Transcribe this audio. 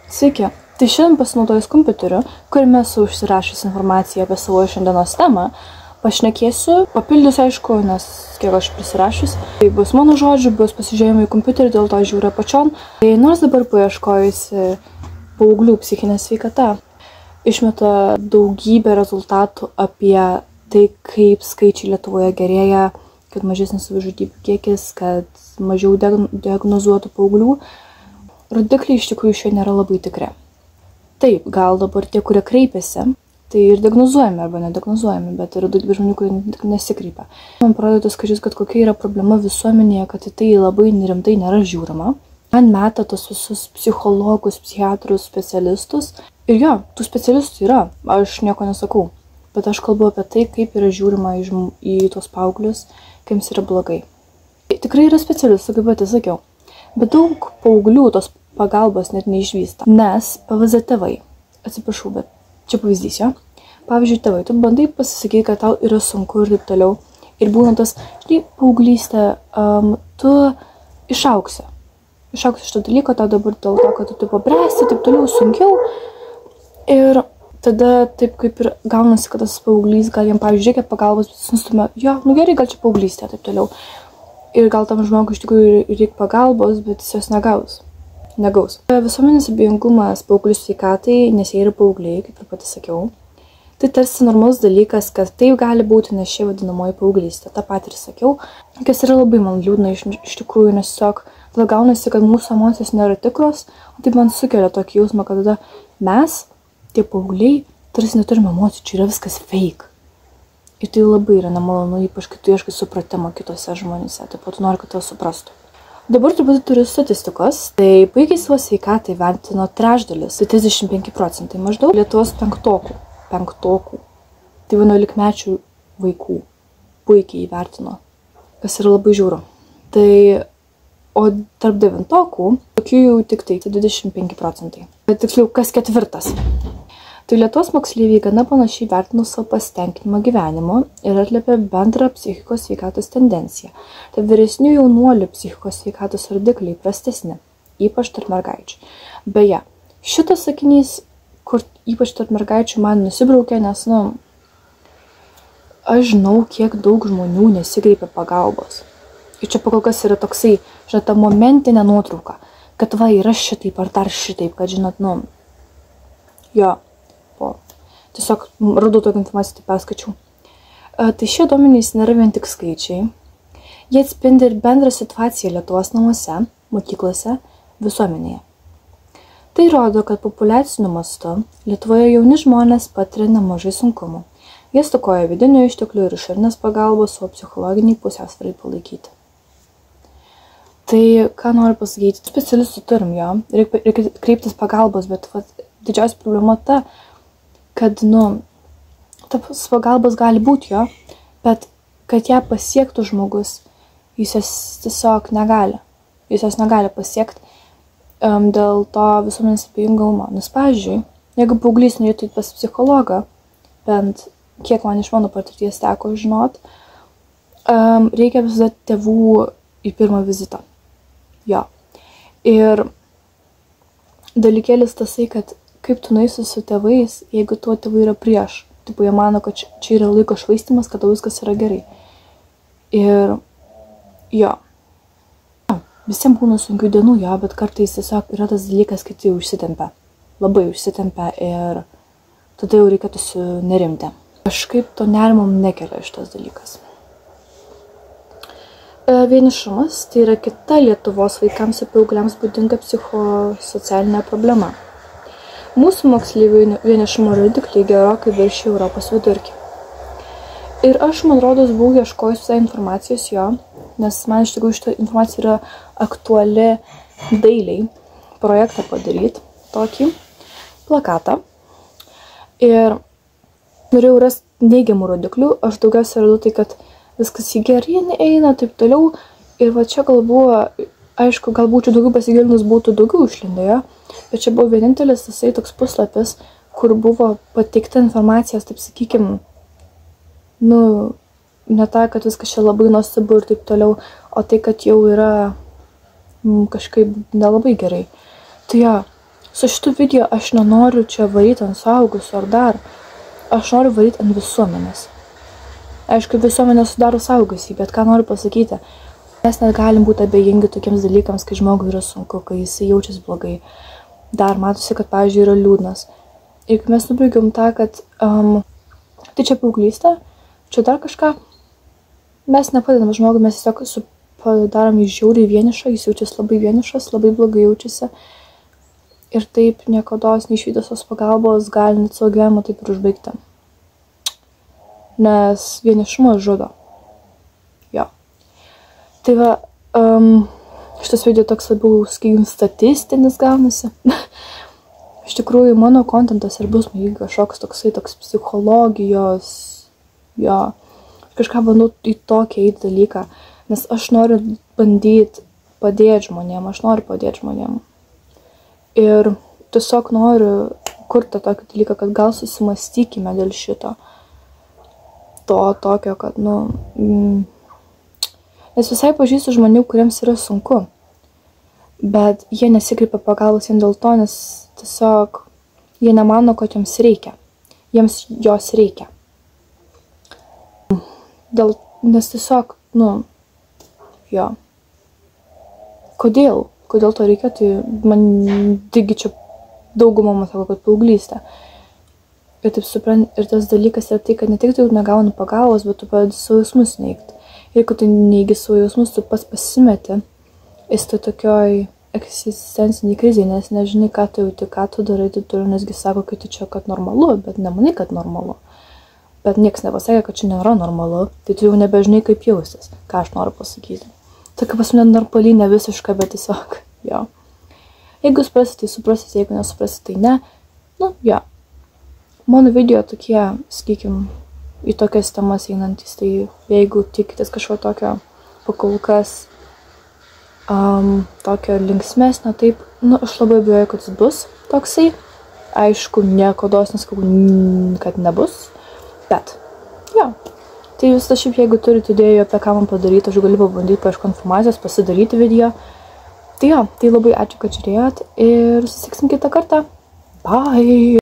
Sveiki, tai šiandien pasinaudojus kompiuteriu, kuriame esu užsirašęs informaciją apie savo šiandienos temą, pašnekėsiu, papildysiu aišku, nes kiek aš prisirašius. Tai bus mano žodžių, bus pasižiūrėjimai į kompiuterį, dėl to žiūriu apačion. Tai nors dabar paieškojusi paauglių psichinė sveikata, išmeta daugybę rezultatų apie tai, kaip skaičiai Lietuvoje gerėja, kad mažesnis savižudybių kiekis, kad mažiau diagnozuotų paauglių. Rodikliai iš tikrųjų šio nėra labai tikri. Taip, gal dabar tie, kurie kreipiasi, tai ir diagnozuojami arba nediagnozuojami, bet yra daugybė žmonių, kurie nesikreipia. Man pradėtų skaičius, kad kokia yra problema visuomenėje, kad į tai labai rimtai nėra žiūrima. Man meta tos visus psichologus, psichiatrus, specialistus. Ir jo, tų specialistų yra, aš nieko nesakau. Bet aš kalbu apie tai, kaip yra žiūrima į tos paauglius, kaip jiems yra blogai. Tikrai yra specialistų, kaip pati sakiau. Bet daug paauglių tos pagalbos net neišvysta. Nes PVZ tėvai, atsiprašau, bet čia pavyzdys, jo. Pavyzdžiui, tėvai, tu bandai pasisakyti, kad tau yra sunku ir taip toliau. Ir būna tas, žinai, paauglystė, tu išauksi. Išauksi šito dalyko, tau dabar dėl to, kad tu taip pabręsti, taip toliau sunkiau. Ir tada taip kaip ir gaunasi, kad tas paauglys, gal jam, pavyzdžiui, reikia pagalbos, bet jis nustumia, jo, nu gerai, gal čia paauglystė, taip toliau. Ir gal tam žmogui iš tikrųjų reikia pagalbos, bet jis jos negaus. Visuomenės abejingumas paauglių sveikatai, nes jie yra paaugliai, kaip ir pati sakiau. Tai tarsi normalus dalykas, kad taip gali būti, nes šia vadinamoji paauglystė. Ta pat ir sakiau, kas yra labai man liūdna iš tikrųjų, nes tiesiog tada gaunasi, kad mūsų emocijos nėra tikros, o taip man sukelia tokį jausmą, kad tada mes, tie paaugliai, tarsi neturime emocijų, čia yra viskas fake. Ir tai labai yra nemalonu, ypač kai tu ieškai supratimo kitose žmonėse, taip pat tu nori, kad tave suprastų. Dabar turbūt turiu statistikos, tai puikiai savo sveikatą įvertino trečdalis, tai 35% maždaug Lietuvos penktokų, tai 11-mečių vaikų puikiai įvertino, kas yra labai žiauru. Tai, o tarp devintokų, tokių jau tik tai 25%. Tiksliau, kas ketvirtas. Tai Lietuvos moksleiviai gana panašiai vertino savo pasitenkinimą gyvenimu ir atliepė bendrą psichikos sveikatos tendenciją. Tai vyresnių jaunuolių psichikos sveikatos rodikliai prastesni, ypač tarp mergaičių. Beje, šitas sakinys, kur ypač tarp mergaičių man nusibraukė, nes, aš žinau, kiek daug žmonių nesikreipia pagalbos. Ir čia pakol kas yra toksai, žinot, ta momentinė nuotrauka, kad va, yra šitaip ar dar šitaip, kad, žinot, jo. Tiesiog radau tokią informaciją, tai perskaičiau. Tai šie duomenys nėra vien tik skaičiai. Jie atspindi ir bendrą situaciją Lietuvos namuose, mokyklose, visuomenėje. Tai rodo, kad populiaciniu mastu Lietuvoje jauni žmonės patiria nemažai sunkumų. Jie stokoja vidinių išteklių ir išorinės pagalbos, o psichologiniai pusiausvyrai palaikyti. Tai ką noriu pasakyti, specialistų turim, jo, reikia kreiptis pagalbos, bet didžiausia problema ta, kad, tas pagalbos gali būti jo, bet kad ją pasiektų žmogus, jis jas tiesiog negali. Jis jas negali pasiekti dėl to visuomenės abejingumo. Nes, pavyzdžiui, jeigu paauglys norėtų pas psichologą, bent kiek man iš mano patirties teko žinot, reikia visada tėvų į pirmą vizitą. Jo. Ir dalykėlis tasai, kad kaip tu nueisi su tėvais, jeigu tuo tėvai yra prieš. Taip, jie mano, kad čia yra laiko švaistymas, kad viskas yra gerai. Ir jo. Visiems būna sunkių dienų, jo, bet kartais tiesiog yra tas dalykas, kai tai užsitempia. Labai užsitempia ir tada jau reikėtų sunerimti. Kažkaip to nerimo nekelia šitas dalykas. Vienišumas tai yra kita Lietuvos vaikams ir paaugliams būdinga psichosocialinė problema. Mūsų moksleivių vienišumo rodikliai gerokai viršija Europos vidurkį. Ir aš, man rodos, buvau ieškojus visai informacijos jo, nes man iš tikrųjų šitą informaciją yra aktuali dailiai projektą padaryti, tokį plakatą. Ir norėjau rasti neigiamų rodiklių, aš daugiausiai radau tai, kad viskas į gerin eina, taip toliau. Ir va čia gal buvo, aišku, gal būčiau daugiau pasigilinus, būtų daugiau išlindėjo, bet čia buvo vienintelis tasai toks puslapis, kur buvo pateikta informacijos, taip sakykim, ne ta, kad viskas čia labai nuostabu ir taip toliau, o tai, kad jau yra kažkaip nelabai gerai. Tai jo, su šitu video aš nenoriu čia varyti ant suaugusių ar dar. Aš noriu varyti ant visuomenės. Aišku, visuomenė sudaro suaugusį, bet ką noriu pasakyti. Mes net galim būti abejingi tokiems dalykams, kai žmogui yra sunku, kai jis jaučiasi blogai. Dar matosi, kad, pavyzdžiui, yra liūdnas. Ir kai mes nubaigiam tą, kad tai čia paauglystė, čia dar kažką, mes nepadedam žmogui, mes tiesiog padarom jį žiauriai vienišą, jis jaučiasi labai vienišas, labai blogai jaučiasi. Ir taip niekados neišvydusios pagalbos gali net savo gyvenimą taip ir užbaigti. Nes vienišumas žudo. Jo. Tai va, šitas video toks labiau, sakykim, statistinis gaunasi. Iš tikrųjų, mano kontentas ir bus kažkoks toks psichologijos, jo. Kažką bandau į tokį eiti dalyką, nes aš noriu bandyti padėti žmonėm. Ir tiesiog noriu kurti tokį dalyką, kad gal susimastykime dėl šito. To tokio, kad, nes visai pažįstu žmonių, kuriems yra sunku. Bet jie nesikreipia pagalbos vien dėl to, nes tiesiog jie nemano, kad jiems reikia. Jiems jos reikia. Nes tiesiog, jo. Kodėl? Kodėl to reikia, tai man taigi čia dauguma man sako, kad paauglystė. Ir taip suprant, ir tas dalykas yra tai, kad ne tik tu negauni pagalbos, bet tu pradedi savo jausmus neigti. Ir jeigu tu neigi savo jausmus, tu pats pasimeti, esi tai tokioj egzistenciniai krizėje, nes nežinai, ką tu jauti, ką tu darai, tu turi, nesgi sako, kad tu čia, kad normalu, bet nemanai, kad normalu. Bet nieks nepasakė, kad čia nėra normalu, tai tu jau nebežinai, kaip jaustis, ką aš noriu pasakyti. Tokia pas mane normaliai ne visiška, bet tiesiog, jo. Jeigu suprasit, tai suprasit, jeigu nesuprasit, tai ne. Jo. Mano video tokie, sakykim, į tokias temas einantis, tai jeigu tikitės kažko tokio pakolkas, tokio linksmesnio, taip, aš labai abejoju, kad jis bus toksai. Aišku, niekados neskau, kad nebus, bet, jo. Tai jūs šiaip, jeigu turite idėjų, apie ką man padaryti, aš galiu pabandyti paieškoti informacijos, pasidaryti video. Tai jo, tai labai ačiū, kad žiūrėjot ir susitiksim kitą kartą. Bye!